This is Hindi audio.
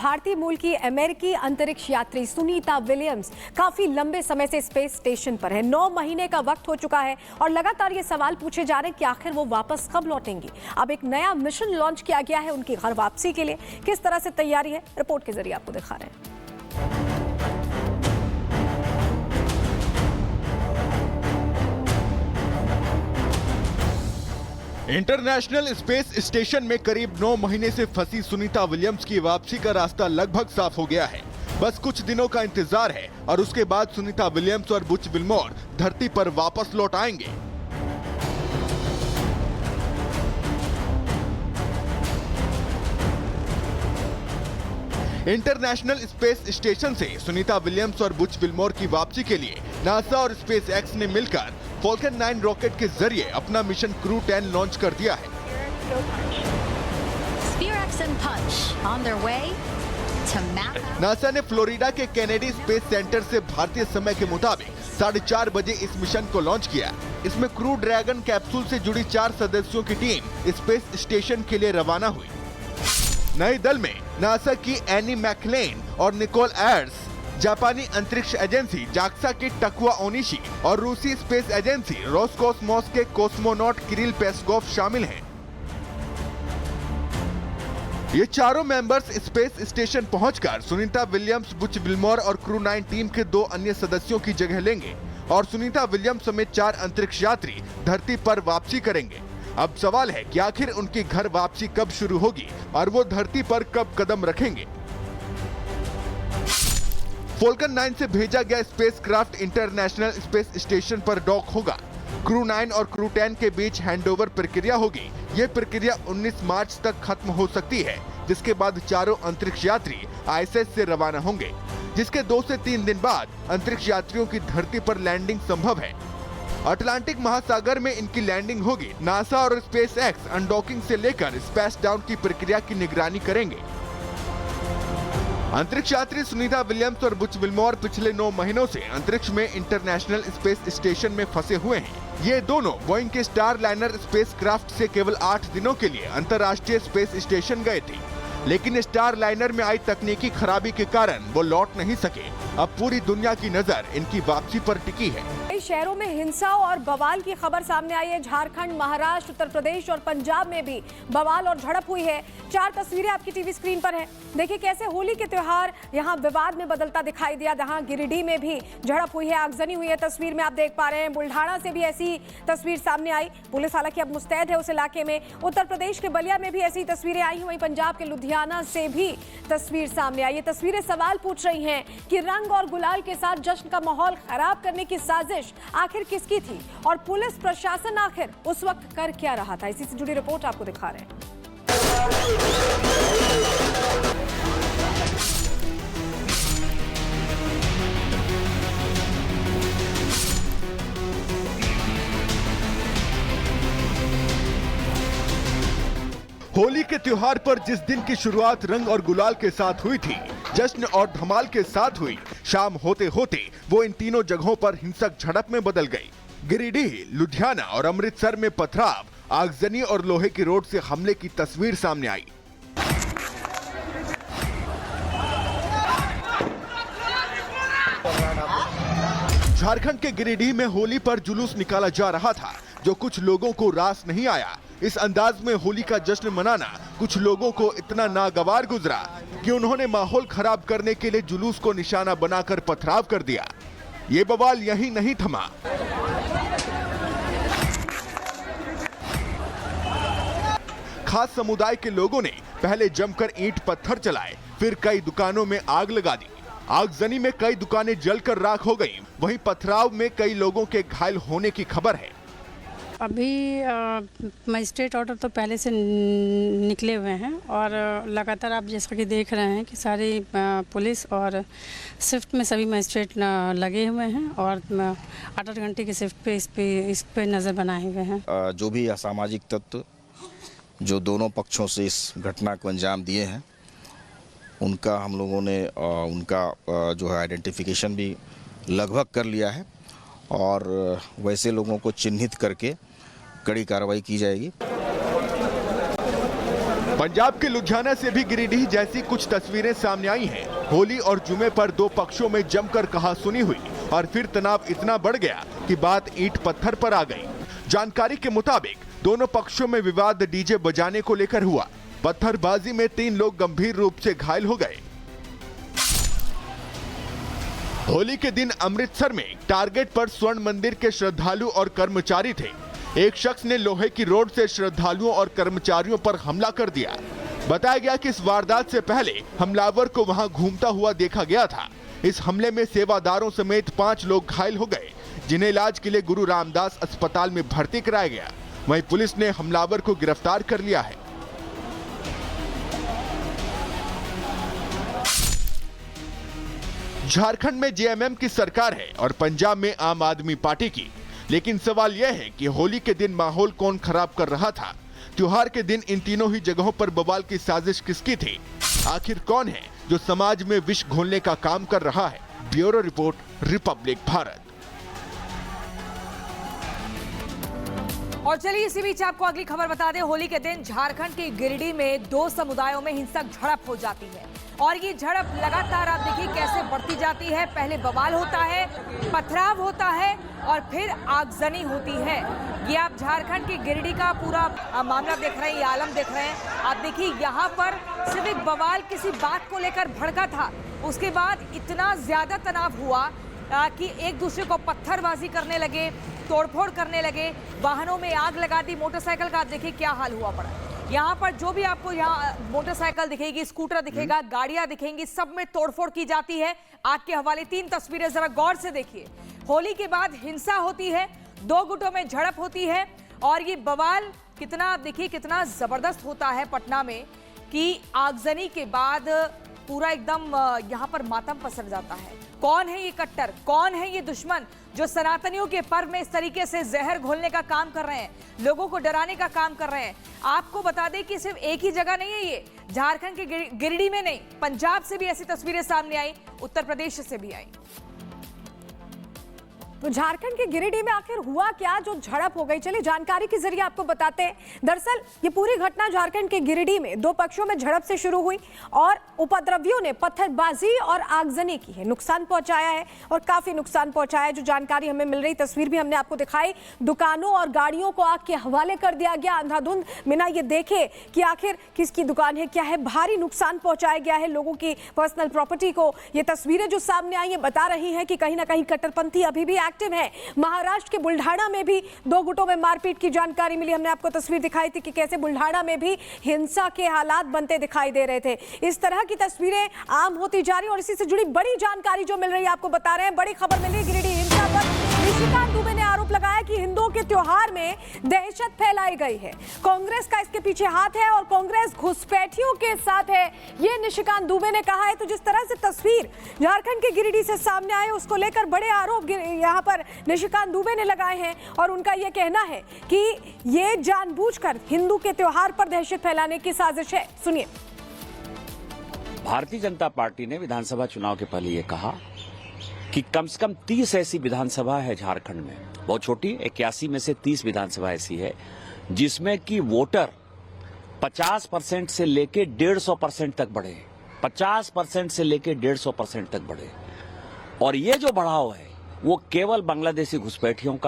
भारतीय मूल की अमेरिकी अंतरिक्ष यात्री सुनीता विलियम्स काफी लंबे समय से स्पेस स्टेशन पर है। 9 महीने का वक्त हो चुका है और लगातार ये सवाल पूछे जा रहे हैं कि आखिर वो वापस कब लौटेंगी। अब एक नया मिशन लॉन्च किया गया है उनकी घर वापसी के लिए। किस तरह से तैयारी है, रिपोर्ट के जरिए आपको दिखा रहे हैं। इंटरनेशनल स्पेस स्टेशन में करीब 9 महीने से फंसी सुनीता विलियम्स की वापसी का रास्ता लगभग साफ हो गया है। बस कुछ दिनों का इंतजार है और उसके बाद सुनीता विलियम्स और बुच विल्मोर धरती पर वापस लौट आएंगे। इंटरनेशनल स्पेस स्टेशन से सुनीता विलियम्स और बुच विल्मोर की वापसी के लिए नासा और स्पेस एक्स ने मिलकर फॉल्कन 9 रॉकेट के जरिए अपना मिशन क्रू 10 लॉन्च कर दिया है। नासा ने फ्लोरिडा के केनेडी स्पेस सेंटर से भारतीय समय के मुताबिक 4:30 बजे इस मिशन को लॉन्च किया। इसमें क्रू ड्रैगन कैप्सूल से जुड़ी 4 सदस्यों की टीम स्पेस स्टेशन के लिए रवाना हुई। नए दल में नासा की एनी मैकलेन और निकोल एर्स, जापानी अंतरिक्ष एजेंसी जाक्सा की टकुआ ओनिशी और रूसी स्पेस एजेंसी रोसकोसमोस के कॉस्मोनॉट किरिल पेस्कोव शामिल हैं। ये चारों मेंबर्स स्पेस स्टेशन पहुंचकर सुनीता विलियम्स, बुच विल्मोर और क्रू 9 टीम के 2 अन्य सदस्यों की जगह लेंगे और सुनीता विलियम्स समेत 4 अंतरिक्ष यात्री धरती पर वापसी करेंगे। अब सवाल है कि आखिर उनकी घर वापसी कब शुरू होगी और वो धरती पर कब कदम रखेंगे। फॉल्कन 9 से भेजा गया स्पेसक्राफ्ट इंटरनेशनल स्पेस स्टेशन पर डॉक होगा। क्रू 9 और क्रू 10 के बीच हैंडओवर प्रक्रिया होगी। ये प्रक्रिया 19 मार्च तक खत्म हो सकती है, जिसके बाद चारों अंतरिक्ष यात्री आईएसएस से रवाना होंगे, जिसके 2 से 3 दिन बाद अंतरिक्ष यात्रियों की धरती पर लैंडिंग संभव है। अटलांटिक महासागर में इनकी लैंडिंग होगी। नासा और स्पेस एक्स अनडॉकिंग से लेकर स्पैश डाउन की प्रक्रिया की निगरानी करेंगे। अंतरिक्ष यात्री सुनीता विलियम्स और बुच विल्मोर पिछले 9 महीनों से अंतरिक्ष में इंटरनेशनल स्पेस स्टेशन में फंसे हुए हैं। ये दोनों बोइंग के स्टार लाइनर स्पेसक्राफ्ट से केवल 8 दिनों के लिए अंतर्राष्ट्रीय स्पेस स्टेशन गए थे, लेकिन स्टार लाइनर में आई तकनीकी खराबी के कारण वो लौट नहीं सके। अब पूरी दुनिया की नजर इनकी वापसी पर टिकी है। कई शहरों में हिंसा और बवाल की खबर सामने आई है। झारखंड, महाराष्ट्र, उत्तर प्रदेश और पंजाब में भी बवाल और झड़प हुई है। 4 तस्वीरें आपकी टीवी स्क्रीन पर हैं। देखिए कैसे होली के त्योहार यहां विवाद में बदलता दिखाई दिया। जहां गिरिडीह में भी झड़प हुई है, आगजनी हुई है। तस्वीर में आप देख पा रहे हैं बुल्ढाना से भी ऐसी तस्वीर सामने आई। पुलिस हालांकि अब मुस्तैद है उस इलाके में। उत्तर प्रदेश के बलिया में भी ऐसी तस्वीरें आई हैं। वहीं पंजाब के लुधियाना से भी तस्वीर सामने आई। ये तस्वीरें सवाल पूछ रही हैं कि रंग और गुलाल के साथ जश्न का माहौल खराब करने की साजिश आखिर किसकी थी और पुलिस प्रशासन आखिर उस वक्त कर क्या रहा था। इसी से जुड़ी रिपोर्ट आपको दिखा रहे हैं। होली के त्योहार पर जिस दिन की शुरुआत रंग और गुलाल के साथ हुई थी, जश्न और धमाल के साथ हुई, शाम होते होते वो इन तीनों जगहों पर हिंसक झड़प में बदल गई। गिरिडीह, लुधियाना और अमृतसर में पथराव, आगजनी और लोहे की रोड से हमले की तस्वीर सामने आई। झारखंड के गिरिडीह में होली पर जुलूस निकाला जा रहा था, जो कुछ लोगों को रास नहीं आया। इस अंदाज में होली का जश्न मनाना कुछ लोगों को इतना नागवार गुजरा कि उन्होंने माहौल खराब करने के लिए जुलूस को निशाना बनाकर पथराव कर दिया। ये बवाल यहीं नहीं थमा। खास समुदाय के लोगों ने पहले जमकर ईंट पत्थर चलाए, फिर कई दुकानों में आग लगा दी। आगजनी में कई दुकानें जलकर राख हो गईं। वहीं पथराव में कई लोगों के घायल होने की खबर है। अभी मजिस्ट्रेट ऑर्डर तो पहले से निकले हुए हैं और लगातार आप जैसा कि देख रहे हैं कि सारी पुलिस और शिफ्ट में सभी मजिस्ट्रेट लगे हुए हैं और 8-8 घंटे की शिफ्ट पे इस पे नज़र बनाए हुए हैं। जो भी असामाजिक तत्व जो दोनों पक्षों से इस घटना को अंजाम दिए हैं, उनका हम लोगों ने उनका जो है आइडेंटिफिकेशन भी लगभग कर लिया है और वैसे लोगों को चिन्हित करके कड़ी कार्रवाई की जाएगी। पंजाब के लुधियाना से भी गिरिडीह जैसी कुछ तस्वीरें सामने आई हैं। होली और जुमे पर दो पक्षों में जमकर कहासुनी हुई और फिर तनाव इतना बढ़ गया कि बात ईंट पत्थर पर आ गई। जानकारी के मुताबिक दोनों पक्षों में विवाद डीजे बजाने को लेकर हुआ। पत्थरबाजी में 3 लोग गंभीर रूप से घायल हो गए। होली के दिन अमृतसर में टारगेट पर स्वर्ण मंदिर के श्रद्धालु और कर्मचारी थे। एक शख्स ने लोहे की रोड से श्रद्धालुओं और कर्मचारियों पर हमला कर दिया। बताया गया कि इस वारदात से पहले हमलावर को वहां घूमता हुआ देखा गया था। इस हमले में सेवादारों समेत 5 लोग घायल हो गए, जिन्हें इलाज के लिए गुरु रामदास अस्पताल में भर्ती कराया गया। वहीं पुलिस ने हमलावर को गिरफ्तार कर लिया है। झारखंड में जेएमएम की सरकार है और पंजाब में आम आदमी पार्टी की, लेकिन सवाल यह है कि होली के दिन माहौल कौन खराब कर रहा था। त्योहार के दिन इन तीनों ही जगहों पर बवाल की साजिश किसकी थी? आखिर कौन है जो समाज में विष घोलने का काम कर रहा है? Bureau report, Republic Bharat. और चलिए इसी बीच आपको अगली खबर बता दें। होली के दिन झारखंड के गिरिडीह में 2 समुदायों में हिंसक झड़प हो जाती है और ये झड़प लगातार आप देखिए कैसे बढ़ती जाती है। पहले बवाल होता है, पथराव होता है और फिर आगजनी होती है। ये आप झारखंड के गिरिडीह का पूरा मामला देख रहे हैं, ये आलम देख रहे हैं। आप देखिए यहाँ पर सिर्फ एक बवाल किसी बात को लेकर भड़का था, उसके बाद इतना ज्यादा तनाव हुआ कि एक दूसरे को पत्थरबाजी करने लगे, तोड़फोड़ करने लगे, वाहनों में आग लगा दी। मोटरसाइकिल का आप देखिए क्या हाल हुआ पड़ा। यहाँ पर जो भी आपको यहाँ मोटरसाइकिल दिखेगी, स्कूटर दिखेगा, गाड़ियां दिखेंगी, सब में तोड़फोड़ की जाती है। आग के हवाले 3 तस्वीरें जरा गौर से देखिए। होली के बाद हिंसा होती है, 2 गुटों में झड़प होती है और ये बवाल कितना आप देखिए कितना जबरदस्त होता है पटना में कि आगजनी के बाद पूरा एकदम यहाँ पर मातम पसर जाता है। कौन है ये कट्टर, कौन है ये दुश्मन जो सनातनियों के पर्व में इस तरीके से जहर घोलने का काम कर रहे हैं, लोगों को डराने का काम कर रहे हैं। आपको बता दें कि सिर्फ एक ही जगह नहीं है ये, झारखंड के गिरिडीह में नहीं, पंजाब से भी ऐसी तस्वीरें सामने आई, उत्तर प्रदेश से भी आई। तो झारखंड के गिरिडीह में आखिर हुआ क्या जो झड़प हो गई? चलिए जानकारी के जरिए आपको बताते हैं। दरअसल ये पूरी घटना झारखंड के गिरिडीह में 2 पक्षों में झड़प से शुरू हुई और उपद्रवियों ने पत्थरबाजी और आगजनी की है, नुकसान पहुंचाया है और काफी नुकसान पहुंचाया है। जो जानकारी हमें मिल रही, तस्वीर भी हमने आपको दिखाई, दुकानों और गाड़ियों को आग के हवाले कर दिया गया। अंधाधुंध बिना ये देखे कि आखिर किसकी दुकान है, क्या है, भारी नुकसान पहुंचाया गया है लोगों की पर्सनल प्रॉपर्टी को। ये तस्वीरें जो सामने आई है बता रही है कि कहीं ना कहीं कट्टरपंथी अभी भी एक्टिव है। महाराष्ट्र के बुल्ढाना में भी 2 गुटों में मारपीट की जानकारी मिली। हमने आपको तस्वीर दिखाई थी कि कैसे बुल्ढाना में भी हिंसा के हालात बनते दिखाई दे रहे थे। इस तरह की तस्वीरें आम होती जा रही और इसी से जुड़ी बड़ी जानकारी जो मिल रही है आपको बता रहे हैं। बड़ी खबर मिली गिरिडीह हिंसा पर। निशिकांत दुबे ने आरोप लगाया कि हिंदुओं के त्योहार में दहशत फैलाई गई है। कांग्रेस का इसके पीछे हाथ है और कांग्रेस घुसपैठियों के साथ है, ये निशिकांत दुबे ने कहा है। तो जिस तरह से तस्वीर झारखंड के गिरिडीह से सामने आए, उसको लेकर बड़े आरोप यहाँ पर निशिकांत दुबे ने लगाए हैं और उनका यह कहना है कि ये जानबूझकर हिंदू के त्योहार पर दहशत फैलाने की साजिश है। सुनिए। भारतीय जनता पार्टी ने विधानसभा चुनाव के पहले ये कहा कि कम से कम 30 ऐसी विधानसभा है झारखंड में, बहुत छोटी, 81 में से 30 विधानसभा ऐसी है जिसमें कि वोटर 50% से लेके 150% तक बढ़े, 50% से लेके 150% तक बढ़े। और ये जो बढ़ाव है वो केवल बांग्लादेशी घुसपैठियों का